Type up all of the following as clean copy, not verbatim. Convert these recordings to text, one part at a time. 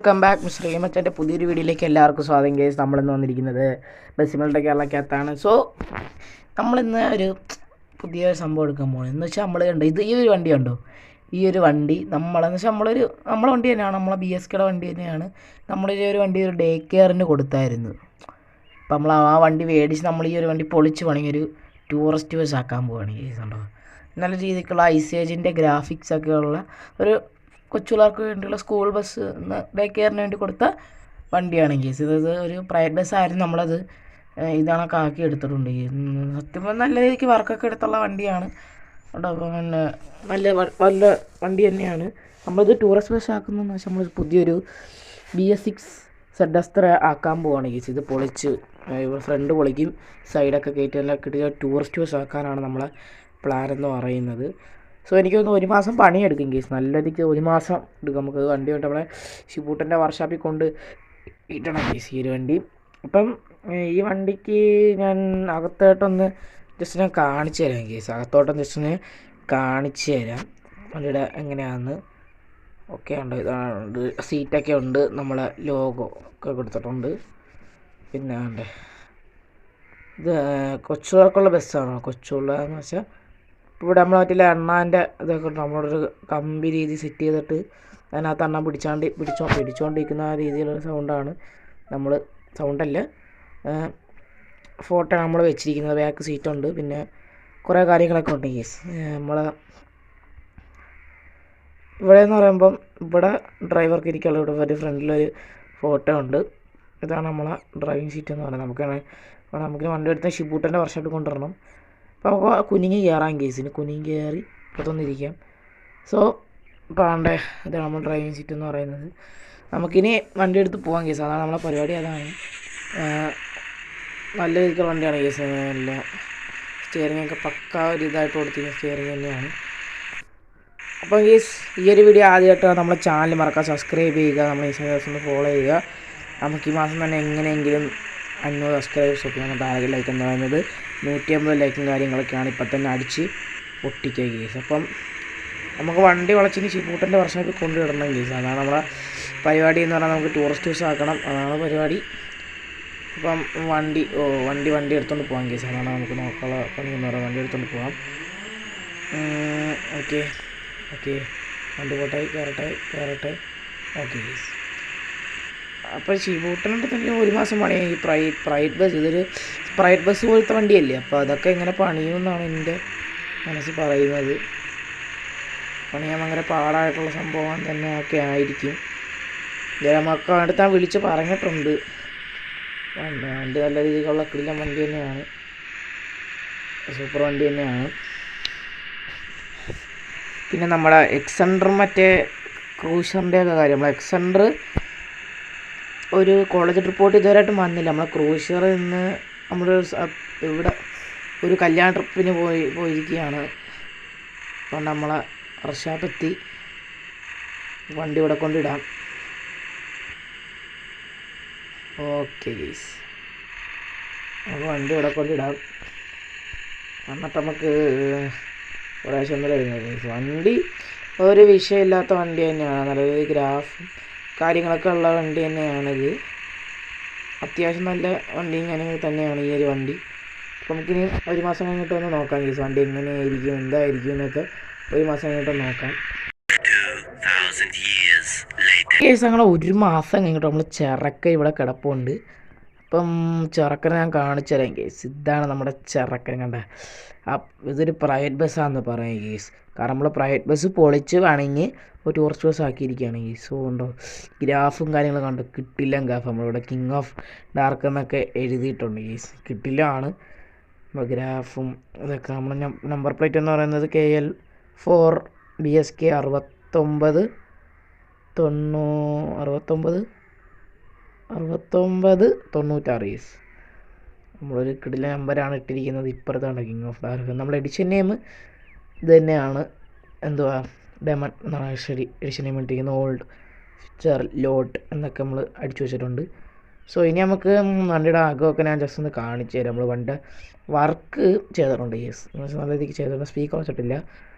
Welcome back mister മച്ചാൻ്റെ പുതിയൊരു വീഡിയോയിലേക്ക് എല്ലാവർക്കും സ്വാഗതം. കേസ് നമ്മളിന്ന് വന്നിരിക്കുന്നത് ബസ്സിമലുടെ കേരളക്കകത്താണ്. സോ നമ്മളിന്ന് ഒരു പുതിയ സംഭവം എടുക്കാൻ പോകുന്നത് എന്ന് വെച്ചാൽ നമ്മൾ കണ്ടോ ഈ ഒരു വണ്ടി കണ്ടോ, ഈ ഒരു വണ്ടി നമ്മളെന്ന് വെച്ചാൽ നമ്മളെ വണ്ടി തന്നെയാണ്, നമ്മളെ BSKയുടെ വണ്ടി തന്നെയാണ്. ഒരു വണ്ടി ഒരു ഡേ കെയറിന് കൊടുത്തായിരുന്നു. അപ്പം നമ്മൾ ആ വണ്ടി മേടിച്ച് നമ്മൾ ഈ ഒരു വണ്ടി പൊളിച്ച് പണിയൊരു ഒരു ടൂറിസ്റ്റ് ബസ് ആക്കാൻ പോവുകയാണ്. കേസ് കണ്ടോ നല്ല രീതിക്കുള്ള ഐസേജിൻ്റെ ഗ്രാഫിക്സൊക്കെ ഉള്ള ഒരു കൊച്ചുപിള്ളേർക്ക് വേണ്ടിയുള്ള സ്കൂൾ ബസ് ഡേ കെയറിന് വേണ്ടി കൊടുത്ത വണ്ടിയാണ് കേസ്. ഇത് ഒരു പ്രൈവറ്റ് ബസ്സായിരുന്നു, നമ്മളത് ഇതാണൊക്കെ ആക്കി എടുത്തിട്ടുണ്ട്. സത്യം നല്ല രീതിക്ക് വർക്കൊക്കെ എടുത്തുള്ള വണ്ടിയാണ് കേട്ടോ. പിന്നെ നല്ല വണ്ടി തന്നെയാണ്. നമ്മളിത് ടൂറിസ്റ്റ് ബസ് ആക്കുന്നതെന്ന് വെച്ചാൽ നമ്മൾ പുതിയൊരു BS6 ZS ആക്കാൻ പോവുകയാണ് കേസ്. ഇത് പൊളിച്ച് ഫ്രണ്ട് പൊളിക്കും, സൈഡൊക്കെ കയറ്റി എല്ലാം കിട്ടിയ ടൂറിസ്റ്റ് ബസ് ആക്കാനാണ് നമ്മളെ പ്ലാൻ എന്ന് പറയുന്നത്. സോ എനിക്ക് തോന്നുന്നു 1 മാസം പണിയെടുക്കും കേസ്, നല്ല രീതിക്ക് 1 മാസം എടുക്കും. നമുക്ക് വണ്ടി കൊണ്ട് നമ്മളെ ഷിബൂട്ടൻ്റെ വർക്ക്ഷോപ്പിൽ കൊണ്ട് ഇട്ടണം കേസ് ഈ ഒരു വണ്ടി. അപ്പം ഈ വണ്ടിക്ക് ഞാൻ അകത്തോട്ടൊന്ന് ജസ്റ്റ് ഞാൻ കാണിച്ചു തരാം കേസ്. അകത്തോട്ടം ജസ്റ്റ് ഒന്ന് കാണിച്ചു തരാം വണ്ടിയുടെ എങ്ങനെയാണെന്ന്. ഓക്കെ ഉണ്ട്, ഇതാണ് സീറ്റൊക്കെ ഉണ്ട്, നമ്മളെ ലോഗോ ഒക്കെ കൊടുത്തിട്ടുണ്ട്. പിന്നെ ഉണ്ട് ഇത് കൊച്ചുപിള്ളേർക്കുള്ള ബസ്സാണ്. കൊച്ചുപിള്ളേരെന്ന് വെച്ചാൽ ഇവിടെ നമ്മൾ മറ്റില്ല എണ്ണാൻ്റെ ഇതൊക്കെ ഉണ്ട്, നമ്മളൊരു കമ്പി രീതി സെറ്റ് ചെയ്തിട്ട് അതിനകത്ത് എണ്ണ പിടിച്ചുകൊണ്ടിരിക്കുന്ന ആ രീതിയിലുള്ള സൗണ്ടാണ് നമ്മൾ, സൗണ്ടല്ല ഫോട്ടോ നമ്മൾ വെച്ചിരിക്കുന്നത്. ബാക്ക് സീറ്റുണ്ട്, പിന്നെ കുറേ കാര്യങ്ങളൊക്കെ ഉണ്ട് കേസ്. നമ്മൾ ഇവിടെ എന്ന് പറയുമ്പം ഇവിടെ ഡ്രൈവർക്ക് ഇരിക്കാനുള്ള ഇവിടെ ഒരു ഫ്രണ്ടിലൊരു ഫോട്ടോ ഉണ്ട്. ഇതാണ് നമ്മളെ ഡ്രൈവിംഗ് സീറ്റ് എന്ന് പറയുന്നത്. നമുക്ക് വണ്ടി എടുത്ത ഷിബൂട്ടൻ്റെ വർക്ക്ഷോപ്പിൽ കൊണ്ടുവരണം. അപ്പോൾ നമുക്ക് കുനിങ്ങി കയറാൻ കേസിന് കുനിങ്ങി കയറി ഇപ്പത്തൊന്നിരിക്കാം. സോ ഇപ്പോൾ ഇതാണ് നമ്മൾ ഡ്രൈവിംഗ് സീറ്റ് എന്ന് പറയുന്നത്. നമുക്കിനി വണ്ടി എടുത്ത് പോകാൻ കേസ്, അതാണ് നമ്മളെ പരിപാടി. അതാണ് നല്ല രീതിക്കുള്ള വണ്ടിയാണ് കേസ്. നല്ല സ്റ്റിയറിംഗ് ഒക്കെ പക്കാ ഒരു ഇതായിട്ട് കൊടുത്തിരിക്കുന്ന സ്റ്റിയറിംഗ് തന്നെയാണ്. അപ്പോൾ കേസ് ഈ ഒരു വീഡിയോ ആദ്യമായിട്ട് നമ്മളെ ചാനൽ മറക്കാതെ സബ്സ്ക്രൈബ് ചെയ്യുക, നമ്മൾ ഇൻസ്റ്റാഗ്രാമിൽ ഒന്ന് ഫോളോ ചെയ്യുക. നമുക്ക് ഈ മാസം തന്നെ എങ്ങനെയെങ്കിലും 500 സബ്സ്ക്രൈബേഴ്സ് ഒക്കെ നമ്മുടെ ടാർഗറ്റ് ലൈക്ക് എന്ന് പറയുന്നത് 150 ലൈക്കും കാര്യങ്ങളൊക്കെയാണ് ഇപ്പം തന്നെ അടിച്ച് പൊട്ടിക്കുക കേസ്. അപ്പം നമുക്ക് വണ്ടി വളച്ചിന് ഷിബൂട്ടൻ്റെ വർക്ക്ഷോപ്പിൽ കൊണ്ടുവിടണം കേസ്. അതാണ് നമ്മളെ പരിപാടി എന്ന് പറഞ്ഞാൽ നമുക്ക് ടൂറിസ്റ്റ് ബസ് ആക്കണം, അതാണ് പരിപാടി. അപ്പം വണ്ടി എടുത്തുകൊണ്ട് പോകാം കേസ്. അതാണ് നമുക്ക് നോക്കാനുള്ള പണി എന്ന് പറയുന്നത്, വണ്ടി എടുത്തുകൊണ്ട് പോകാം. ഓക്കെ വണ്ടി പോട്ടെ, കയറട്ടെ. Okay case. അപ്പോൾ ഷിബൂട്ടനുണ്ട് തന്നെ 1 മാസം പണിയായി. ഈ പ്രൈവറ്റ് ബസ്, ഇതൊരു പ്രൈവറ്റ് ബസ് പോലത്തെ വണ്ടിയല്ലേ, അപ്പോൾ അതൊക്കെ എങ്ങനെ പണിയുമെന്നാണ് എൻ്റെ മനസ്സിൽ പറയുന്നത്. പണിയാൻ ഭയങ്കര പാടായിട്ടുള്ള സംഭവം തന്നെ ഒക്കെ ആയിരിക്കും. നമുക്ക് അടുത്ത് ഞാൻ വിളിച്ച് പറഞ്ഞിട്ടുണ്ട്. വണ്ടി നല്ല രീതിയിലുള്ള കിടിലൻ വണ്ടി തന്നെയാണ്, സൂപ്പർ വണ്ടി തന്നെയാണ്. പിന്നെ നമ്മുടെ എക്സെൻഡർ മറ്റേ ക്രൂസറിൻ്റെ ഒക്കെ കാര്യം, നമ്മൾ എക്സെൻഡർ ഒരു കോളേജ് റിപ്പോർട്ട് ഇതുവരെയായിട്ടും വന്നില്ല. നമ്മളെ ക്രൂസറിൽ നിന്ന് നമ്മൾ ഇവിടെ ഒരു കല്യാണ ട്രിപ്പിന് പോയിരിക്കുകയാണ്. അതുകൊണ്ട് നമ്മളെ വർക്ക്ഷോപ്പെത്തി വണ്ടി ഇവിടെ കൊണ്ടിടാം. ഓക്കെ ഗൈസ്, നമുക്ക് വണ്ടി ഇവിടെ കൊണ്ടിടാം. എന്നിട്ട് നമുക്ക് പ്രാവശ്യം ഒന്നും കഴിഞ്ഞത് ഗൈസ്. വണ്ടി ഒരു വിഷയമില്ലാത്ത വണ്ടി തന്നെയാണ്, നല്ല രീതിയിൽ ഗ്രാഫും കാര്യങ്ങളൊക്കെ ഉള്ള വണ്ടി തന്നെയാണിത്. അത്യാവശ്യം നല്ല വണ്ടിയും കാര്യങ്ങൾ തന്നെയാണ് ഈ ഒരു വണ്ടി. അപ്പോൾ നമുക്കിനി 1 മാസം കഴിഞ്ഞിട്ട് ഒന്ന് നോക്കാം കേസ്, വണ്ടി എങ്ങനെയായിരിക്കും എന്തായിരിക്കും എന്നൊക്കെ 1 മാസം കഴിഞ്ഞിട്ട് നോക്കാം കേസ്. ഞങ്ങൾ 1 മാസം കഴിഞ്ഞിട്ട് നമ്മൾ ചിറക്ക ഇവിടെ കിടപ്പുണ്ട്. അപ്പം ചിറക്കനെ ഞാൻ കാണിച്ചു തരാം കേസ്. ഇതാണ് നമ്മുടെ ചിറക്കൻ, കണ്ട. ഇതൊരു പ്രൈവറ്റ് ബസ്സാണെന്ന് പറയാം കേസ്. കാരണം നമ്മൾ പ്രൈവറ്റ് ബസ് പൊളിച്ച് വേണമെങ്കിൽ ഒരു ടൂറിസ്റ്റ് ബസ് ആക്കിയിരിക്കുകയാണ് കേസ്. സോ ഉണ്ടോ ഗ്രാഫും കാര്യങ്ങളൊക്കെ കണ്ടോ, കിട്ടില്ല ഗ്രാഫ്. നമ്മളിവിടെ കിങ് ഓഫ് ഡാർക്ക് എന്നൊക്കെ എഴുതിയിട്ടുണ്ട് കേസ്, കിട്ടില്ലാണ് ഗ്രാഫും ഇതൊക്കെ. നമ്മൾ നമ്പർ പ്ലേറ്റ് എന്ന് പറയുന്നത് KL4 BSK 6996 കേസ്. നമ്മളൊരു കിടില നമ്പറാണ് ഇട്ടിരിക്കുന്നത്. ഇപ്പുറത്താണ് കിങ് ഓഫ് ഡാർക്ക്. നമ്മുടെ എഡിഷൻ നെയിം ഇത് തന്നെയാണ്, എന്തുവാ ഡയമൺ എന്നാണ് എഡിഷൻ നെയിം ഇട്ടിരിക്കുന്നത്. ഓൾഡ് ഫീച്ചർ ലോട്ട് എന്നൊക്കെ നമ്മൾ അടിച്ചു വെച്ചിട്ടുണ്ട്. സോ ഇനി നമുക്ക് വണ്ടിയുടെ അകമൊക്കെ ഞാൻ ജസ്റ്റ് ഒന്ന് കാണിച്ചു തരാം. നമ്മൾ വണ്ടിയുടെ വർക്ക് ചെയ്തിട്ടുണ്ട് കേസ്, നല്ല രീതിക്ക് ചെയ്തിട്ടുണ്ട്. സ്പീക്കർ വെച്ചിട്ടില്ല.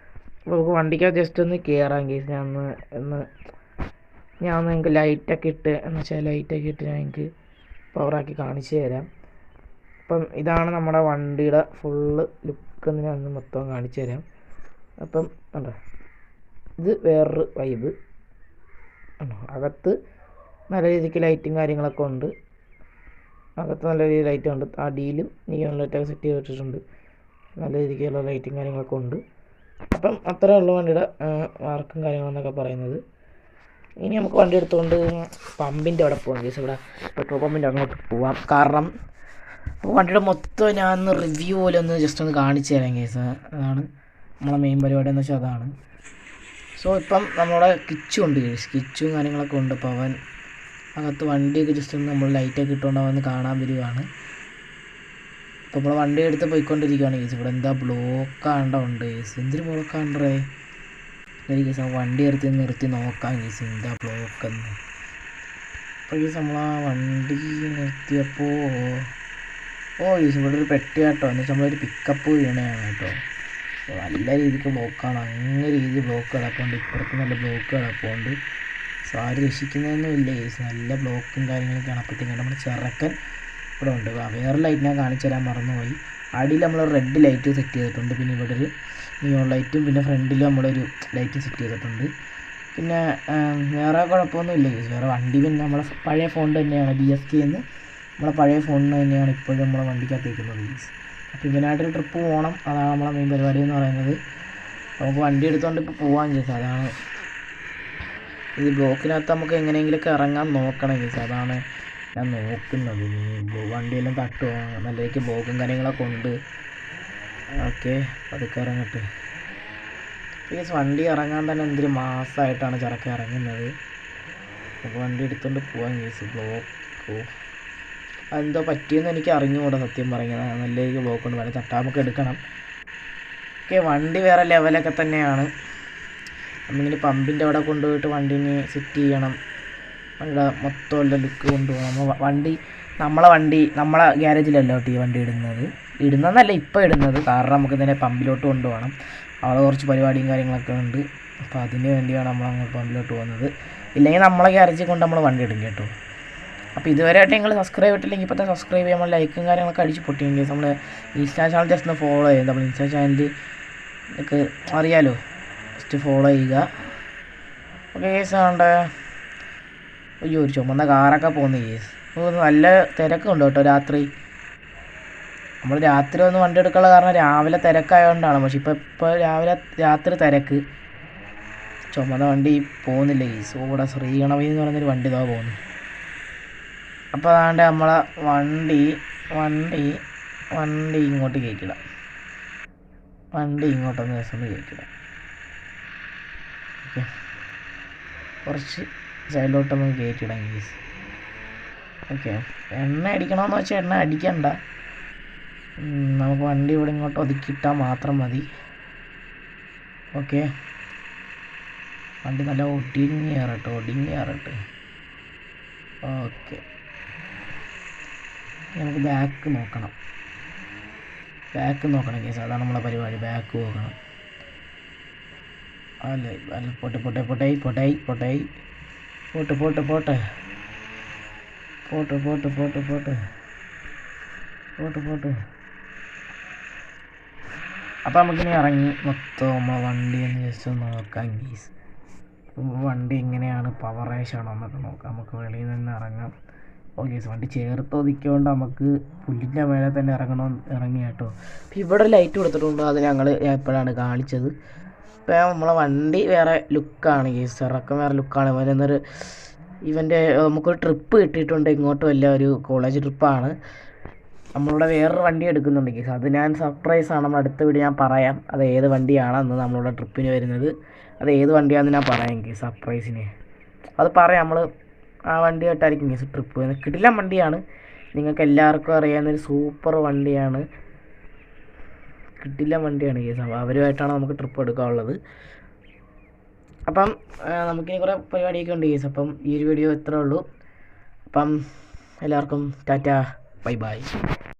അപ്പോൾ നമുക്ക് വണ്ടിക്ക് ജസ്റ്റ് ഒന്ന് കയറാം കേസ്. ഞാൻ ഒന്ന് ഞാൻ നിങ്ങൾക്ക് ലൈറ്റൊക്കെ ഇട്ട് എന്ന് വെച്ചാൽ ലൈറ്റൊക്കെ ഇട്ട് ഞാൻ നിങ്ങൾക്ക് പവറാക്കി കാണിച്ചു തരാം. അപ്പം ഇതാണ് നമ്മുടെ വണ്ടിയുടെ ഫുള്ള് ലുക്ക് എന്ന് ഞാൻ മൊത്തം കാണിച്ചു തരാം. അപ്പം ഉണ്ടോ, ഇത് വേറൊരു വൈബ് ഉണ്ടോ. അകത്ത് നല്ല രീതിക്ക് ലൈറ്റും കാര്യങ്ങളൊക്കെ ഉണ്ട്. അകത്ത് നല്ല രീതിയിൽ ലൈറ്റ് ഉണ്ട്. അടിയിലും നിയോൺ ലൈറ്റൊക്കെ സെറ്റ് ചെയ്ത് വെച്ചിട്ടുണ്ട്. നല്ല രീതിക്കുള്ള ലൈറ്റും കാര്യങ്ങളൊക്കെ ഉണ്ട്. അപ്പം അത്രേ ഉള്ളൂ വണ്ടിയുടെ വർക്കും കാര്യങ്ങളെന്നൊക്കെ പറയുന്നത്. ഇനി നമുക്ക് വണ്ടി എടുത്തുകൊണ്ട് പമ്പിൻ്റെ അവിടെ പോകാം കേസ്. ഇവിടെ പെട്രോൾ പമ്പിൻ്റെ അങ്ങോട്ട് പോവാം. കാരണം വണ്ടിയുടെ മൊത്തം ഞാൻ റിവ്യൂ പോലെ ഒന്ന് ജസ്റ്റ് ഒന്ന് കാണിച്ചു തരാം കേസ്. അതാണ് നമ്മളെ മെയിൻ പരിപാടി എന്ന് വെച്ചാൽ അതാണ്. സോ ഇപ്പം നമ്മുടെ കിച്ചും ഉണ്ട് കേസ്, കിച്ചും കാര്യങ്ങളൊക്കെ ഉണ്ട്. അപ്പോൾ അവൻ അകത്ത് വണ്ടിയൊക്കെ ജസ്റ്റ് ഒന്ന് നമ്മൾ ലൈറ്റൊക്കെ ഇട്ടുകൊണ്ട് അവൻ കാണാൻ വരികയാണ്. അപ്പോൾ നമ്മൾ വണ്ടി എടുത്ത് പോയിക്കൊണ്ടിരിക്കുകയാണ് കേസ്. ഇവിടെ എന്താ ബ്ലോക്കാണ്ടുണ്ട് കേസ്, എന്തൊരു ബ്ലോക്കാണ്ടേ ഒരു കേസ്. വണ്ടി നിർത്തി നോക്കാം കേസ് എന്താ ബ്ലോക്കെന്ന്. അപ്പോൾ കേസ് നമ്മൾ ആ വണ്ടി നിർത്തിയപ്പോൾ കേസ് ഇവിടെ ഒരു പെട്ടി കേട്ടോ, എന്ന് വെച്ചാൽ നമ്മളൊരു പിക്കപ്പ് വീണയാണ് കേട്ടോ. നല്ല രീതിക്ക് ബ്ലോക്കാണ്, അങ്ങനെ രീതി ബ്ലോക്ക് കിടപ്പുണ്ട്. ഇപ്പുറത്ത് നല്ല ബ്ലോക്ക് കിടപ്പുണ്ട്. സോ ആരും രക്ഷിക്കുന്നതൊന്നും ഇല്ല കേസ്, നല്ല ബ്ലോക്കും കാര്യങ്ങളൊക്കെയാണ്. അപ്പോഴത്തേക്കും നമ്മുടെ ചെറുക്കൻ ഇവിടെ ഉണ്ട്. വേറെ ലൈറ്റ് ഞാൻ കാണിച്ചു തരാൻ മറന്നുപോയി. അടിയിൽ നമ്മൾ റെഡ് ലൈറ്റ് സെറ്റ് ചെയ്തിട്ടുണ്ട്. പിന്നെ ഇവിടെ ഒരു നിയോൺ ലൈറ്റും പിന്നെ ഫ്രണ്ടിൽ നമ്മളൊരു ലൈറ്റ് സെറ്റ് ചെയ്തിട്ടുണ്ട്. പിന്നെ വേറെ കുഴപ്പമൊന്നുമില്ല കേസ്. വേറെ വണ്ടി പിന്നെ നമ്മളെ പഴയ ഫോൺ തന്നെയാണ്, BSK എന്ന് നമ്മളെ പഴയ ഫോണിന് തന്നെയാണ് ഇപ്പോഴും നമ്മളെ വണ്ടിക്കകത്തേക്കുന്നത് കേസ്. അപ്പോൾ ഇവനായിട്ടൊരു ട്രിപ്പ് പോകണം, അതാണ് നമ്മളെ മെയിൻ പരിപാടി എന്ന് പറയുന്നത്. നമുക്ക് വണ്ടി എടുത്തുകൊണ്ട് ഇപ്പോൾ പോകാൻ കേസ്. അതാണ് ഇത് ബ്ലോക്കിനകത്ത് നമുക്ക് എങ്ങനെയെങ്കിലുമൊക്കെ ഇറങ്ങാൻ നോക്കണം കേസ്. അതാണ് ഞാൻ നോക്കുന്നത്. വണ്ടിയെല്ലാം തട്ടുക, നല്ല രീതിക്ക് ബ്ലോക്കും കാര്യങ്ങളൊക്കെ ഉണ്ട്. ഓക്കെ, അതൊക്കെ ഇറങ്ങട്ടെ കേസ്. വണ്ടി ഇറങ്ങാൻ തന്നെ എന്തൊരു മാസമായിട്ടാണ് ചെറുക്കൻ ഇറങ്ങുന്നത്. അപ്പോൾ വണ്ടി എടുത്തുകൊണ്ട് പോകാൻ കേസ്. ബ്ലോക്ക് അതെന്തോ പറ്റിയെന്ന് എനിക്ക് അറിഞ്ഞുകൂടാ സത്യം പറയുന്നത്. നല്ല രീതിക്ക് ബ്ലോക്ക് ഉണ്ട്, വേണം തട്ടാൻ നമുക്ക് എടുക്കണം. ഓക്കെ, വണ്ടി വേറെ ലെവലൊക്കെ തന്നെയാണ്. നമ്മിങ്ങനെ പമ്പിൻ്റെ അവിടെ കൊണ്ടുപോയിട്ട് വണ്ടീനെ സെറ്റ് ചെയ്യണം. വണ്ടിയുടെ മൊത്തമുള്ള ലുക്ക് കൊണ്ടുപോകണം. നമ്മളെ ഗ്യാരേജിലല്ല കേട്ടോ ഈ വണ്ടി ഇടുന്നതെന്നല്ല ഇപ്പോൾ ഇടുന്നത്. കാരണം നമുക്ക് ഇതിനെ പമ്പിലോട്ട് കൊണ്ടുപോകണം. അവിടെ കുറച്ച് പരിപാടിയും കാര്യങ്ങളൊക്കെ ഉണ്ട്. അപ്പോൾ അതിന് വേണ്ടിയാണ് നമ്മൾ അങ്ങോട്ട് പമ്പിലോട്ട് പോകുന്നത്. ഇല്ലെങ്കിൽ നമ്മളെ ഗ്യാരേജിൽ കൊണ്ട് നമ്മൾ വണ്ടി ഇടും കേട്ടോ. അപ്പോൾ ഇതുവരെയായിട്ട് നിങ്ങൾ സബ്സ്ക്രൈബ് ചെയ്തിട്ടില്ലെങ്കിൽ ഇപ്പോൾ തന്നെ സബ്സ്ക്രൈബ് ചെയ്യുക. നമ്മൾ ലൈക്കും കാര്യങ്ങളൊക്കെ അടിച്ച് പൊട്ടിയെങ്കിൽ നമ്മൾ ഇൻസ്റ്റാ ചാനൽ ജസ്റ്റ് ഒന്ന് ഫോളോ ചെയ്യുക. നമ്മൾ ഇൻസ്റ്റാ ചാനൽ ഒക്കെ അറിയാലോ, ജസ്റ്റ് ഫോളോ ചെയ്യുക. Okay case. ഉണ്ട് അയ്യോ ഒരു ചുമന്ന കാറൊക്കെ പോകുന്ന കേസ്. നല്ല തിരക്കുണ്ട് കേട്ടോ രാത്രി. നമ്മൾ രാത്രി ഒന്ന് വണ്ടി എടുക്കാനുള്ള കാരണം രാവിലെ തിരക്കായതുകൊണ്ടാണ്. പക്ഷെ ഇപ്പോൾ രാത്രി തിരക്ക്. ചുമന്ന വണ്ടി പോകുന്നില്ല കേസ്. ഇവിടെ ശ്രീഗണപതി എന്ന് പറയുന്നൊരു വണ്ടി ഇതാ പോകുന്നു. അപ്പോൾ അതാണ്ട് നമ്മളെ വണ്ടി ഇങ്ങോട്ട് കയറ്റിടാം. വണ്ടി ഇങ്ങോട്ടൊന്ന് ദിവസം ഒന്ന് കയറ്റിടാം. ഓക്കെ, കുറച്ച് സൈഡിലോട്ടൊന്ന് കയറ്റിടാം കേസ്. ഓക്കെ, എണ്ണ അടിക്കണമെന്ന് വെച്ചാൽ എണ്ണ അടിക്കണ്ട, നമുക്ക് വണ്ടി ഇവിടെ ഇങ്ങോട്ട് ഒതുക്കിയിട്ടാൽ മാത്രം മതി. ഓക്കെ, വണ്ടി നല്ല ഒടിഞ്ഞ് കയറട്ടെ. ഓക്കെ, നമുക്ക് ബാക്ക് നോക്കണം കേസ്. അതാണ് നമ്മളെ പരിപാടി, ബാക്ക് നോക്കണം. അല്ല പോട്ടെ. അപ്പോൾ നമുക്കിനി ഇറങ്ങി മൊത്തം നമ്മളെ വണ്ടി ഒന്ന് ജസ്റ്റ് ഒന്ന് നോക്കാം കേസ്. വണ്ടി എങ്ങനെയാണ്, പവറേഷാണോ എന്നൊക്കെ നോക്കാം. നമുക്ക് വെളിയിൽ നിന്ന് ഇറങ്ങാം. ഓക്കെ, വണ്ടി ചേർത്ത് ഒതുക്കിയോണ്ട് നമുക്ക് പുല്ലിൻ്റെ മേലെ തന്നെ ഇറങ്ങി കേട്ടോ. അപ്പോൾ ഇവിടെ ലൈറ്റ് കൊടുത്തിട്ടുണ്ട്, അത് ഞാൻ എപ്പോഴാണ് കാണിച്ചത്. ഇപ്പോൾ നമ്മളെ വണ്ടി വേറെ ലുക്കാണ് കേസ്, ഇറക്കം വേറെ ലുക്കാണ്. ഇവൻ്റെ നമുക്കൊരു ട്രിപ്പ് കിട്ടിയിട്ടുണ്ട് ഇങ്ങോട്ട്, വലിയ ഒരു കോളേജ് ട്രിപ്പാണ്. നമ്മളിവിടെ വേറൊരു വണ്ടി എടുക്കുന്നുണ്ട് കേസ്. അത് ഞാൻ സർപ്രൈസാണ്, നമ്മൾ അടുത്ത വീഡിയോ ഞാൻ പറയാം അത് ഏത് വണ്ടിയാണെന്ന്. നമ്മളിവിടെ ട്രിപ്പിന് വരുന്നത് അത് ഏത് വണ്ടിയാണെന്ന് ഞാൻ പറയാം കേസ്. സർപ്രൈസിന് അത് പറയാം. നമ്മൾ ആ വണ്ടിയായിട്ടായിരിക്കും കേസ് ട്രിപ്പ്. കിടിലൻ വണ്ടിയാണ്, നിങ്ങൾക്ക് എല്ലാവർക്കും അറിയാവുന്നൊരു സൂപ്പർ വണ്ടിയാണ്, കിടിലൻ വണ്ടിയാണ് കേസ്. അവരുമായിട്ടാണ് നമുക്ക് ട്രിപ്പ് എടുക്കാനുള്ളത്. അപ്പം നമുക്കിനി കുറേ പരിപാടിയൊക്കെ ഉണ്ട് കേസ്. അപ്പം ഈ ഒരു വീഡിയോ ഇത്രേ ഉള്ളൂ. അപ്പം എല്ലാവർക്കും ടാറ്റ, ബൈ.